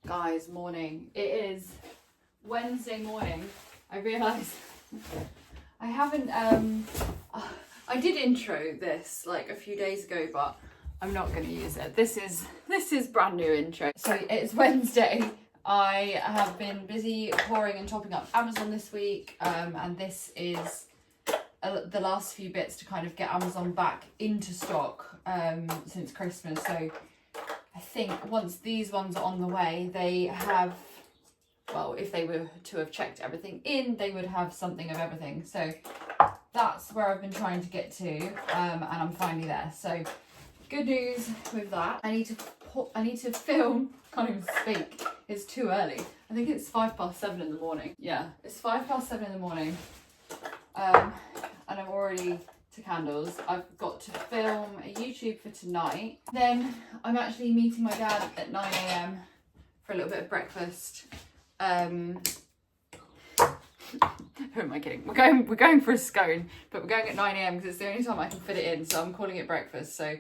Guys, morning. It is Wednesday morning. I realise I haven't I did intro this like a few days ago, but I'm not going to use it. This is brand new intro. So it's Wednesday. I have been busy pouring and topping up Amazon this week, and this is the last few bits to kind of get Amazon back into stock since Christmas. So I think once these ones are on the way, they have, well, if they were to have checked everything in, they would have something of everything. So that's where I've been trying to get to, and I'm finally there. So good news with that. I need to film. Can't even speak. It's too early. I think it's 7:05 in the morning. Yeah, it's 7:05 in the morning, and I'm already to candles. I've got to film a YouTube for tonight. Then I'm actually meeting my dad at 9 AM for a little bit of breakfast. Who am I kidding? We're going for a scone, but we're going at 9 AM because it's the only time I can fit it in, so I'm calling it breakfast. So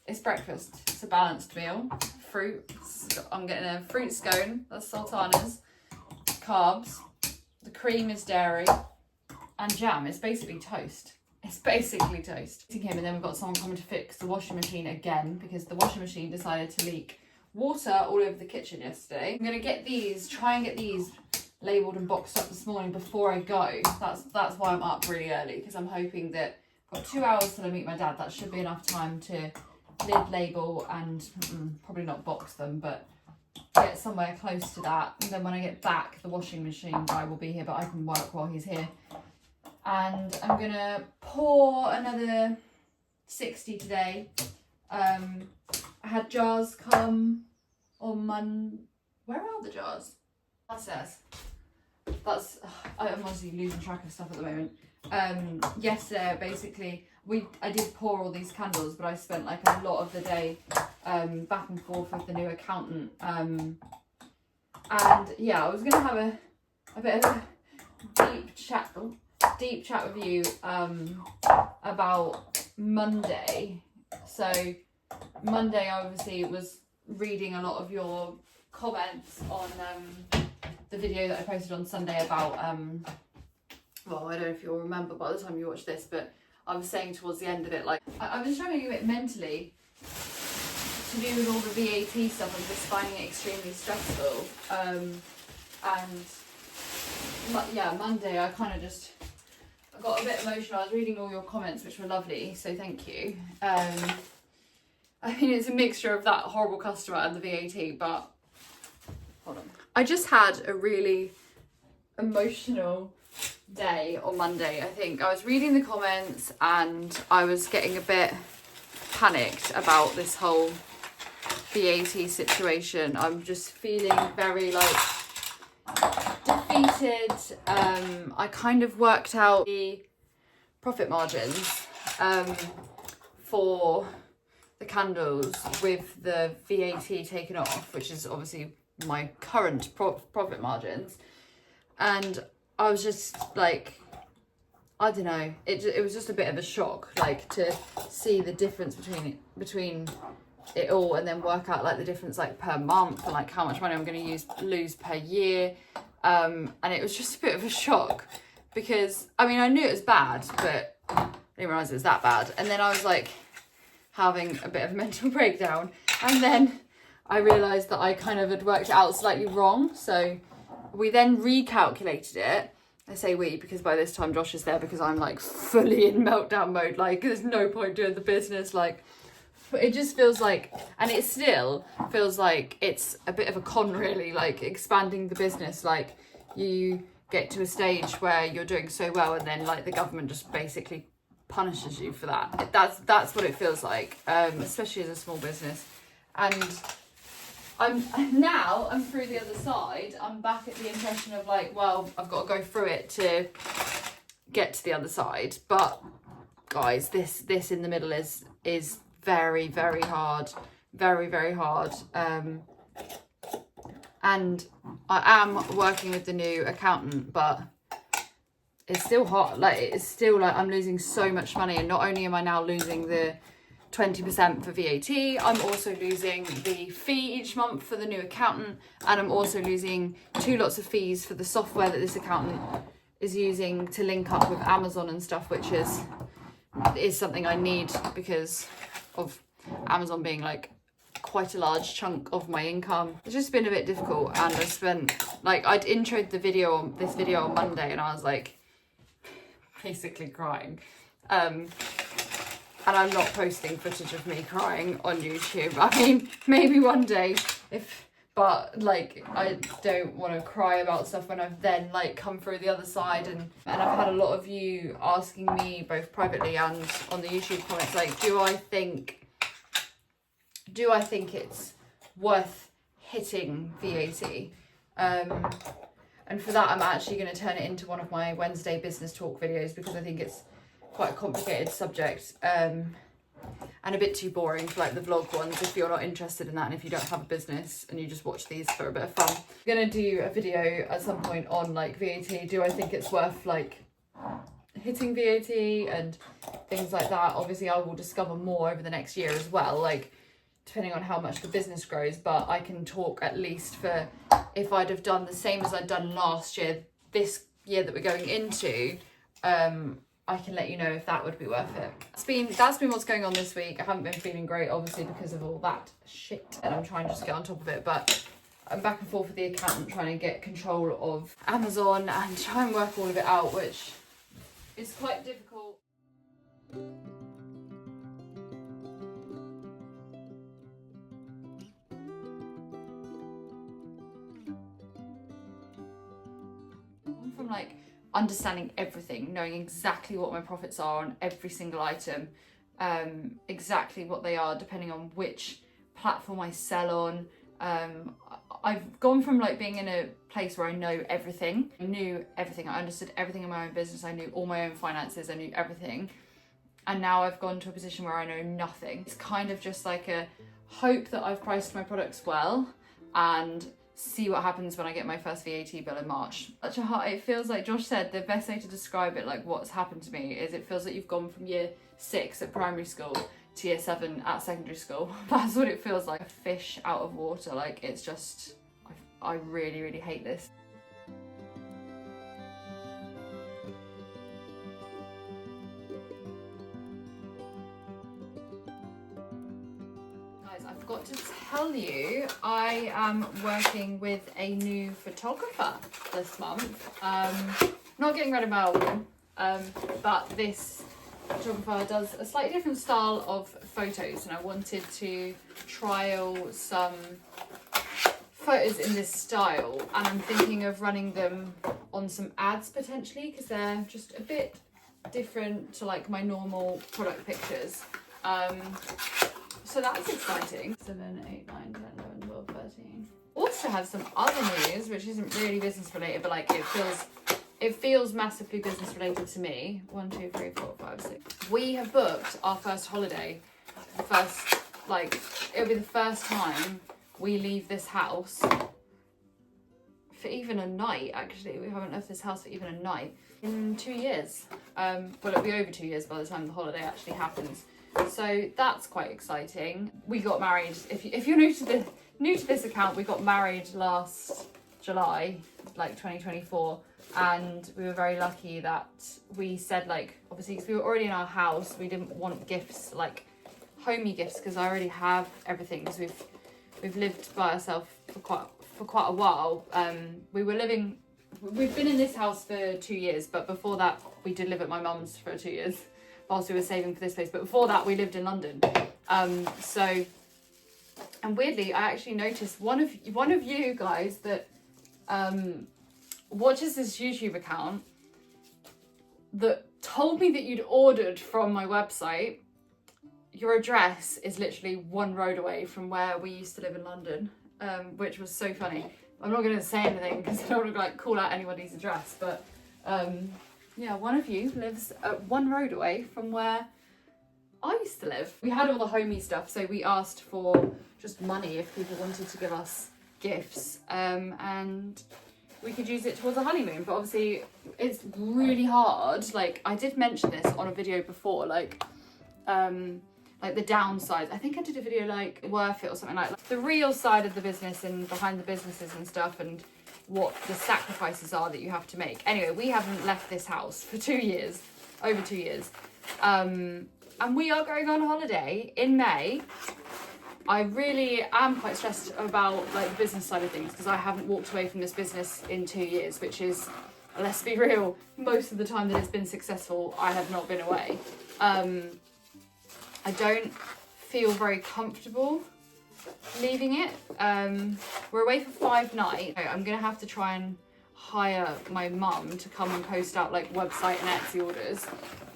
it's breakfast. It's a balanced meal. Fruit. I'm getting a fruit scone. That's sultanas. Carbs. The cream is dairy. And jam. It's basically toast. It's basically toast. And then we've got someone coming to fix the washing machine again because the washing machine decided to leak water all over the kitchen yesterday. I'm going to try and get these labelled and boxed up this morning before I go. That's why I'm up really early, because I'm hoping that I've got 2 hours till I meet my dad. That should be enough time to lid label and probably not box them, but get somewhere close to that. And then when I get back, the washing machine guy will be here, but I can work while he's here. And I'm gonna pour another 60 today. I had jars come on Monday. Where are the jars? That's I'm honestly losing track of stuff at the moment. Yesterday, basically, I did pour all these candles, but I spent like a lot of the day back and forth with the new accountant. And yeah, I was gonna have a bit of a deep chat with you about Monday. So Monday, obviously, was reading a lot of your comments on the video that I posted on Sunday about well, I don't know if you'll remember by the time you watch this, but I was saying towards the end of it, like I was struggling a bit mentally to do with all the VAT stuff and just finding it extremely stressful. And yeah, Monday I kind of just got a bit emotional. I was reading all your comments, which were lovely, so thank you. I mean, it's a mixture of that horrible customer and the VAT, but hold on. I just had a really emotional day on Monday. I think I was reading the comments and I was getting a bit panicked about this whole VAT situation. I'm just feeling very like defeated. I kind of worked out the profit margins for the candles with the VAT taken off, which is obviously my current profit margins, and I was just like, I don't know, it was just a bit of a shock, like to see the difference between it all, and then work out like the difference like per month and like how much money I'm going to lose per year. And it was just a bit of a shock because, I mean, I knew it was bad, but I didn't realise it was that bad. And then I was like having a bit of a mental breakdown. And then I realised that I kind of had worked it out slightly wrong. So we then recalculated it. I say we because by this time Josh is there because I'm like fully in meltdown mode. Like there's no point doing the business. Like it just feels like, and it still feels like it's a bit of a con really, like expanding the business. Like you get to a stage where you're doing so well and then like the government just basically punishes you for that. That's what it feels like, especially as a small business. And I'm through the other side. I'm back at the impression of like, well, I've got to go through it to get to the other side. But guys, this in the middle is very, very hard, very, very hard. And I am working with the new accountant, but it's still hard. Like it's still like I'm losing so much money, and not only am I now losing the 20% for VAT. I'm also losing the fee each month for the new accountant, and I'm also losing 2 lots of fees for the software that this accountant is using to link up with Amazon and stuff, which is something I need because of Amazon being like quite a large chunk of my income. It's just been a bit difficult, and I spent, like, I'd introed this video on Monday, and I was like basically crying. And I'm not posting footage of me crying on YouTube. I mean, maybe one day, but like, I don't want to cry about stuff when I've then like come through the other side. And I've had a lot of you asking me both privately and on the YouTube comments, like, do I think it's worth hitting VAT? And for that, I'm actually going to turn it into one of my Wednesday business talk videos, because I think it's quite a complicated subject, and a bit too boring for like the vlog ones if you're not interested in that, and if you don't have a business and you just watch these for a bit of fun. I'm gonna do a video at some point on like VAT. Do I think it's worth like hitting VAT and things like that? Obviously I will discover more over the next year as well, like depending on how much the business grows, but I can talk at least for if I'd have done the same as I'd done last year, this year that we're going into, I can let you know if that would be worth it. That's been what's going on this week. I haven't been feeling great, obviously, because of all that shit, and I'm trying to just get on top of it, but I'm back and forth with the accountant trying to get control of Amazon and try and work all of it out, which is quite difficult. From like understanding everything, knowing exactly what my profits are on every single item, exactly what they are depending on which platform I sell on. I've gone from like being in a place where I know everything. I knew everything. I understood everything in my own business. I knew all my own finances. I knew everything. And now I've gone to a position where I know nothing. It's kind of just like a hope that I've priced my products well and see what happens when I get my first VAT bill in March. It feels like Josh said, the best way to describe it, like what's happened to me, is it feels like you've gone from year 6 at primary school to year 7 at secondary school. That's what it feels like. A fish out of water. Like, it's just, I really, really hate this. I forgot to tell you, I am working with a new photographer this month. Not getting rid of my old one, but this photographer does a slightly different style of photos, and I wanted to trial some photos in this style, and I'm thinking of running them on some ads potentially, because they're just a bit different to like my normal product pictures. So that's exciting. 7, 8, 9, 10, 11, 12, 13. Also have some other news, which isn't really business related, but like it feels massively business related to me. 1, 2, 3, 4, 5, 6. We have booked our first holiday. It'll be the first time we leave this house for even a night, actually. We haven't left this house for even a night in 2 years. Well, it'll be over 2 years by the time the holiday actually happens. So that's quite exciting. We got married, if you're new to this account, we got married last July, like 2024, and we were very lucky that we said, like, obviously because we were already in our house, we didn't want gifts, like homey gifts, because I already have everything, because we've lived by ourselves for quite a while. We've been in this house for 2 years, but before that we did live at my mum's for 2 years whilst we were saving for this place, but before that we lived in London. And weirdly, I actually noticed one of you guys that watches this YouTube account that told me that you'd ordered from my website. Your address is literally 1 road away from where we used to live in London, which was so funny. I'm not going to say anything because I don't want to like call out anybody's address, but yeah, one of you lives 1 road away from where I used to live. We had all the homey stuff, so we asked for just money if people wanted to give us gifts, and we could use it towards a honeymoon. But obviously it's really hard. Like, I did mention this on a video before, like like the downsides. I think I did a video like worth it or something like the real side of the business and behind the businesses and stuff, and what the sacrifices are that you have to make. Anyway, we haven't left this house for 2 years, over 2 years. And we are going on holiday in May. I really am quite stressed about like the business side of things, because I haven't walked away from this business in 2 years, which is, let's be real, most of the time that it's been successful, I have not been away. I don't feel very comfortable leaving it. We're away for 5 nights. I'm gonna have to try and hire my mum to come and post out like website and Etsy orders,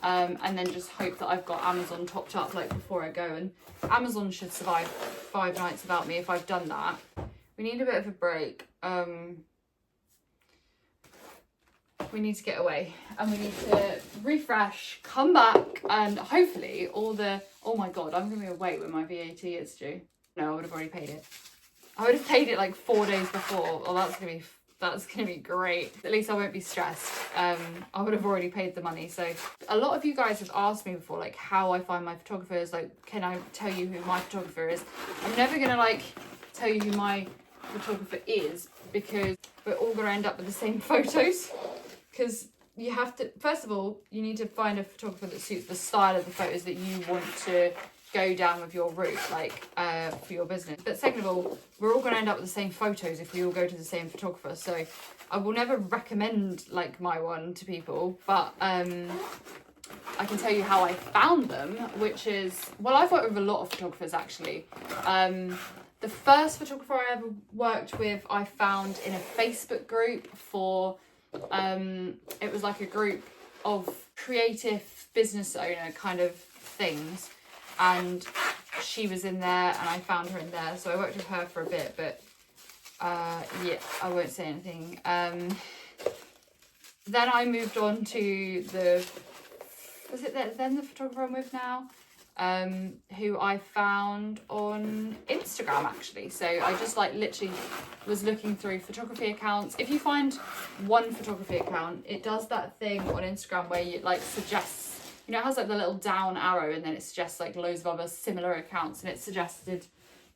and then just hope that I've got Amazon topped up like before I go. And Amazon should survive 5 nights without me if I've done that. We need a bit of a break. We need to get away and we need to refresh, come back, and hopefully all the, oh my god, I'm gonna be away when my VAT is due. No, I would have already paid it. I would have paid it like 4 days before. Oh, that's gonna be great. At least I won't be stressed. I would have already paid the money. So a lot of you guys have asked me before, like how I find my photographers. Like, can I tell you who my photographer is? I'm never gonna like tell you who my photographer is, because we're all gonna end up with the same photos. Because you have to, first of all, you need to find a photographer that suits the style of the photos that you want to go down with your route, like for your business. But second of all, we're all going to end up with the same photos if we all go to the same photographer. So I will never recommend like my one to people, but I can tell you how I found them, which is, well, I've worked with a lot of photographers actually. The first photographer I ever worked with, I found in a Facebook group for, it was like a group of creative business owner kind of things, and she was in there and I found her in there, so I worked with her for a bit, but yeah, I won't say anything. Then I moved on to the, was it then the photographer I'm with now, who I found on Instagram actually. So I just like literally was looking through photography accounts. If you find one photography account, it does that thing on Instagram where you like suggests, you know, it has like the little down arrow and then it suggests like loads of other similar accounts, and it suggested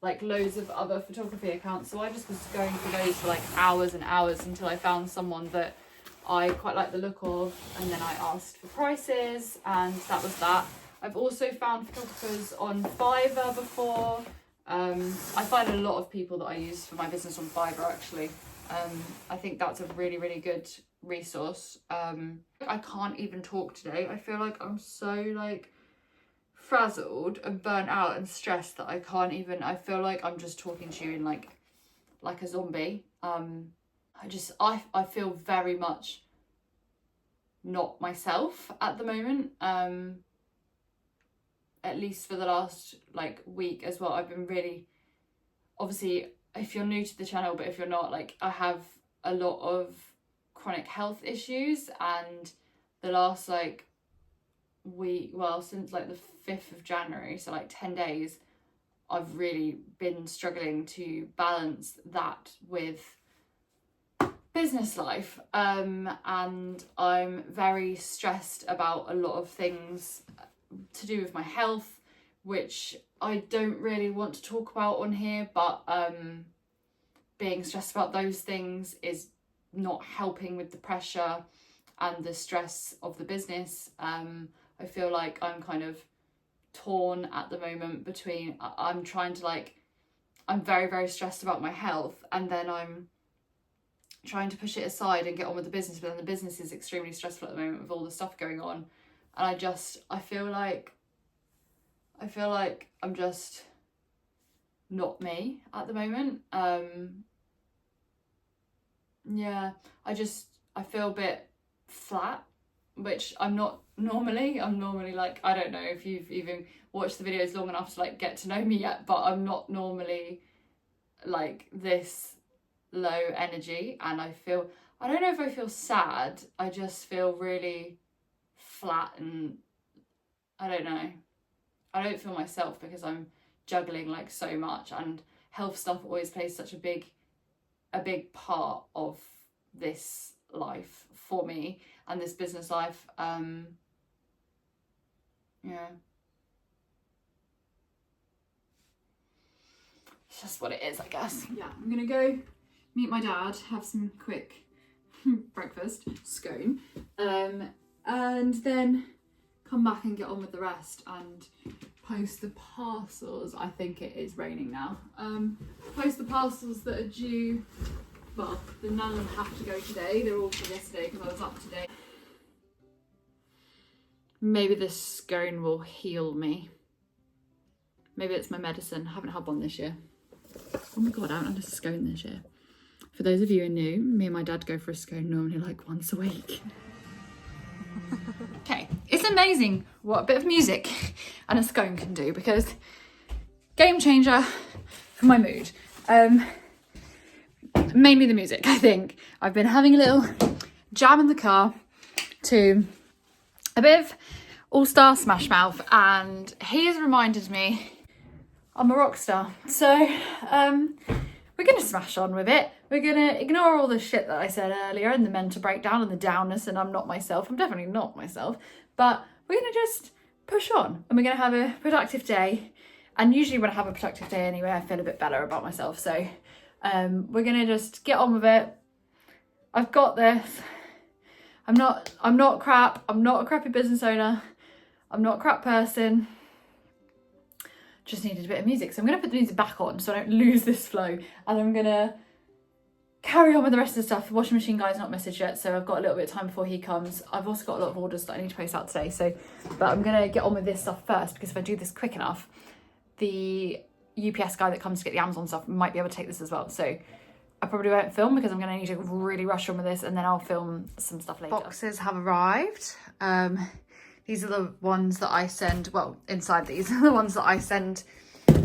like loads of other photography accounts. So I just was going through those for like hours and hours until I found someone that I quite like the look of, and then I asked for prices, and that was that. I've also found photographers on Fiverr before. I find a lot of people that I use for my business on Fiverr actually. I think that's a really, really good resource. I can't even talk today. I feel like I'm so like frazzled and burnt out and stressed that I can't even, I feel like I'm just talking to you in like a zombie. I feel very much not myself at the moment. At least for the last like week as well. I've been really, obviously if you're new to the channel, but if you're not, like I have a lot of chronic health issues, and the last like week, well since like the 5th of January, so like 10 days, I've really been struggling to balance that with business life, and I'm very stressed about a lot of things to do with my health, which I don't really want to talk about on here, but being stressed about those things is not helping with the pressure and the stress of the business. I feel like I'm kind of torn at the moment between, I'm trying to like, I'm very, very stressed about my health, and then I'm trying to push it aside and get on with the business, but then the business is extremely stressful at the moment with all the stuff going on. And I feel like I'm just not me at the moment. Yeah, I feel a bit flat, which I'm not normally. I'm normally like, I don't know if you've even watched the videos long enough to like get to know me yet, but I'm not normally like this low energy, and I don't know if I feel sad, I just feel really flat, and I don't know, I don't feel myself because I'm juggling like so much, and health stuff always plays such a big part of this life for me and this business life. Yeah, just what it is, I guess. Yeah, I'm gonna go meet my dad, have some quick breakfast, scone, and then come back and get on with the rest and post the parcels. I think it is raining now. Post the parcels that are due. Well, none of them have to go today. They're all from yesterday because I was up today. Maybe this scone will heal me. Maybe it's my medicine. I haven't had one this year. Oh my God, I haven't had a scone this year. For those of you who are new, me and my dad go for a scone normally like once a week. Okay, it's amazing what a bit of music and a scone can do, because game changer for my mood. Mainly the music, I think. I've been having a little jam in the car to a bit of All-Star Smash Mouth, and he has reminded me I'm a rock star. So we're gonna smash on with it. We're gonna ignore all the shit that I said earlier and the mental breakdown and the downness, and I'm not myself. I'm definitely not myself, but we're gonna just push on and we're gonna have a productive day. And usually when I have a productive day anyway, I feel a bit better about myself. So we're gonna just get on with it. I've got this. I'm not crap. I'm not a crappy business owner. I'm not a crap person. Just needed a bit of music. So I'm gonna put the music back on so I don't lose this flow. And I'm gonna carry on with the rest of the stuff. The washing machine guy's not messaged yet, so I've got a little bit of time before he comes. I've also got a lot of orders that I need to post out today. But I'm gonna get on with this stuff first, because if I do this quick enough, the UPS guy that comes to get the Amazon stuff might be able to take this as well. So I probably won't film because I'm going to need to really rush on with this, and then I'll film some stuff later. Boxes have arrived. These are the ones that I send, well, inside these are the ones that I send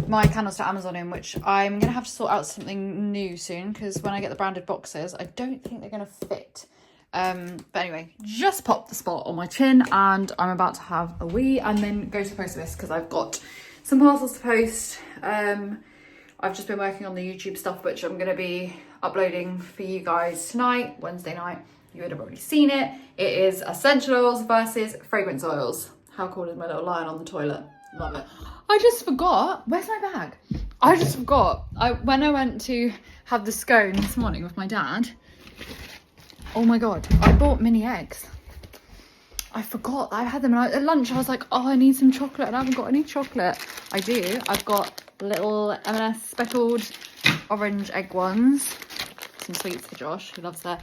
my candles to Amazon in, which I'm going to have to sort out something new soon, because when I get the branded boxes, I don't think they're going to fit. But anyway, just popped the spot on my chin, and I'm about to have a wee and then go to the post office because I've got some parcels to post. I've just been working on the YouTube stuff, which I'm going to be uploading for you guys tonight, Wednesday night. You would have already seen it. It is essential oils versus fragrance oils. How cool is my little lion on the toilet? Love it. I just forgot. Where's my bag? I just forgot. When I went to have the scone this morning with my dad, oh my God, I bought mini eggs. I forgot that I had them, and at lunch I was like, oh, I need some chocolate, and I haven't got any chocolate. I do. I've got little M&S speckled orange egg ones. Some sweets for Josh, who loves their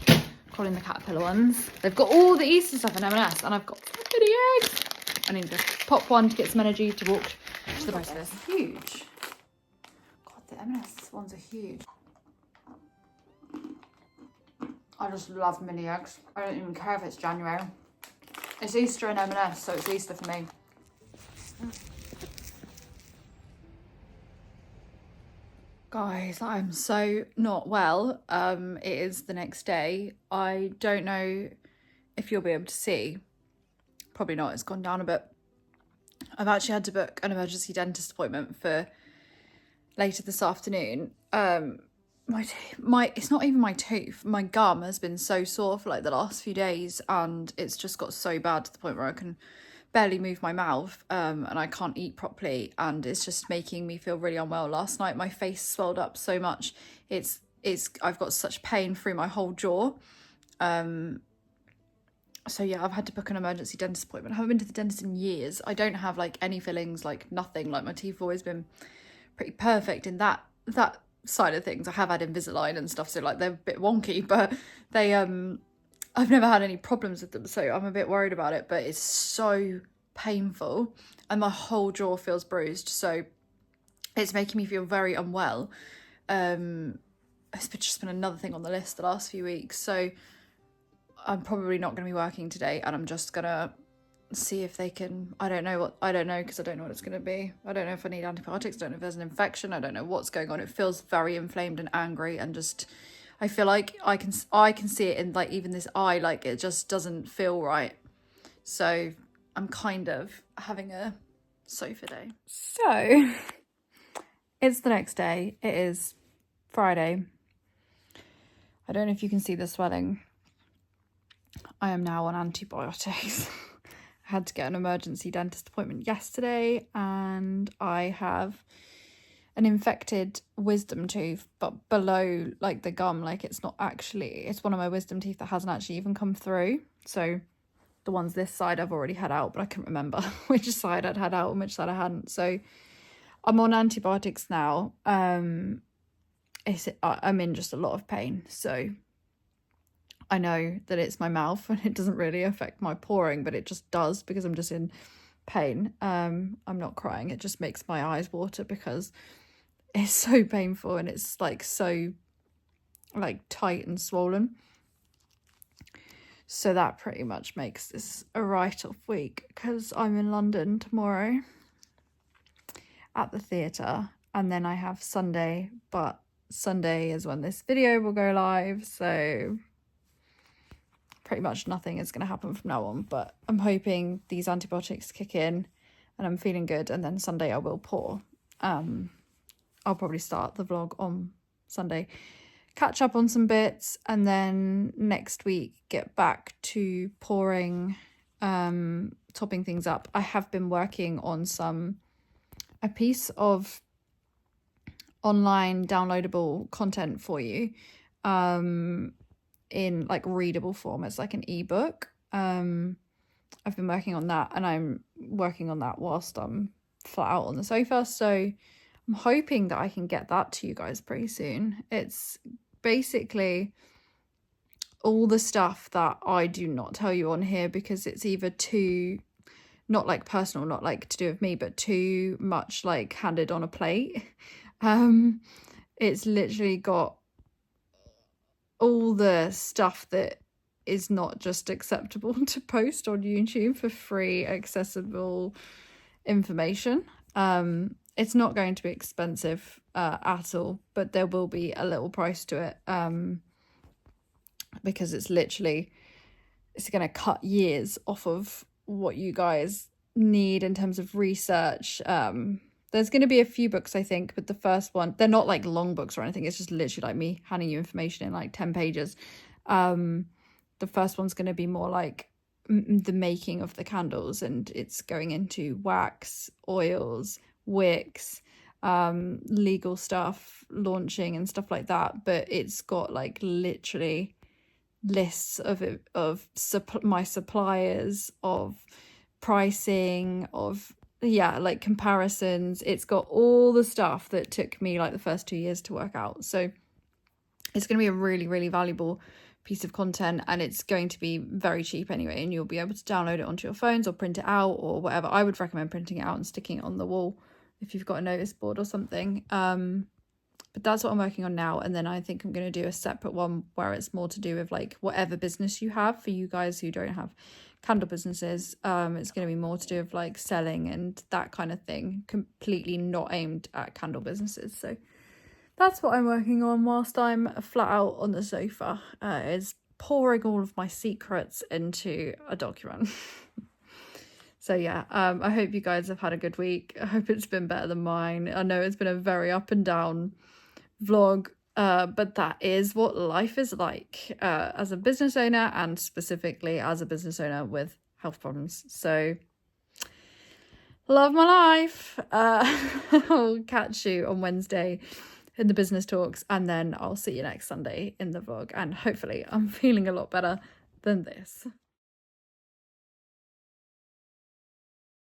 Colin the Caterpillar ones. They've got all the Easter stuff in M&S, and I've got mini eggs. I need to pop one to get some energy to walk to the post office. Huge. God, the M&S ones are huge. I just love mini eggs. I don't even care if it's January. It's Easter in M&S, so it's Easter for me. Guys, I'm so not well. It is the next day. I don't know if you'll be able to see. Probably not, it's gone down a bit. I've actually had to book an emergency dentist appointment for later this afternoon. It's not even my tooth. My gum has been so sore for like the last few days, and it's just got so bad to the point where I can barely move my mouth, and I can't eat properly, and it's just making me feel really unwell. Last night my face swelled up so much. I've got such pain through my whole jaw. So yeah, I've had to book an emergency dentist appointment. I haven't been to the dentist in years. I don't have like any fillings, like nothing. Like my teeth have always been pretty perfect in that side of things. I have had Invisalign and stuff, so like they're a bit wonky, but they I've never had any problems with them, so I'm a bit worried about it. But it's so painful, and my whole jaw feels bruised, so it's making me feel very unwell. It's just been another thing on the list the last few weeks, so I'm probably not going to be working today, and I'm just gonna see if they can, I don't know because I don't know what it's going to be. I don't know if I need antibiotics, I don't know if there's an infection, I don't know what's going on. It feels very inflamed and angry, and just I feel like I can see it in like even this eye, like it just doesn't feel right. So I'm kind of having a sofa day. So it's the next day. It is Friday. I don't know if you can see the swelling. I am now on antibiotics. I had to get an emergency dentist appointment yesterday, and I have an infected wisdom tooth, but below like the gum, like it's not actually, it's one of my wisdom teeth that hasn't actually even come through. So the ones this side I've already had out, but I couldn't remember which side I'd had out and which side I hadn't. So I'm on antibiotics now. I'm in just a lot of pain, so I know that it's my mouth and it doesn't really affect my pouring, but it just does because I'm just in pain. I'm not crying, it just makes my eyes water because it's so painful and it's like so like tight and swollen. So that pretty much makes this a write-off week because I'm in London tomorrow at the theatre, and then I have Sunday, but Sunday is when this video will go live, so pretty much nothing is going to happen from now on. But I'm hoping these antibiotics kick in and I'm feeling good, and then Sunday I will pour. I'll probably start the vlog on Sunday, catch up on some bits, and then next week get back to pouring, topping things up. I have been working on a piece of online downloadable content for you, in like readable form. It's like an ebook. I've been working on that, and I'm working on that whilst I'm flat out on the sofa, so I'm hoping that I can get that to you guys pretty soon. It's basically all the stuff that I do not tell you on here because it's either too, not like personal, not like to do with me, but too much like handed on a plate. It's literally got all the stuff that is not just acceptable to post on YouTube for free, accessible information. It's not going to be expensive at all, but there will be a little price to it, because it's going to cut years off of what you guys need in terms of research. There's going to be a few books, I think, but the first one, they're not like long books or anything. It's just literally like me handing you information in like 10 pages. The first one's going to be more like the making of the candles, and it's going into wax, oils, wicks, legal stuff, launching and stuff like that. But it's got like literally lists of my suppliers, of pricing, of like comparisons. It's got all the stuff that took me like the first 2 years to work out. So it's going to be a really, really valuable piece of content, and it's going to be very cheap anyway, and you'll be able to download it onto your phones or print it out or whatever. I would recommend printing it out and sticking it on the wall if you've got a notice board or something. But that's what I'm working on now, and then I think I'm going to do a separate one where it's more to do with like whatever business you have. For you guys who don't have candle businesses, it's going to be more to do with like selling and that kind of thing, completely not aimed at candle businesses. So that's what I'm working on whilst I'm flat out on the sofa, is pouring all of my secrets into a document. So yeah, I hope you guys have had a good week. I hope it's been better than mine. I know it's been a very up and down vlog, but that is what life is like as a business owner, and specifically as a business owner with health problems. So love my life. I'll catch you on Wednesday in the business talks, and then I'll see you next Sunday in the vlog, and hopefully I'm feeling a lot better than this.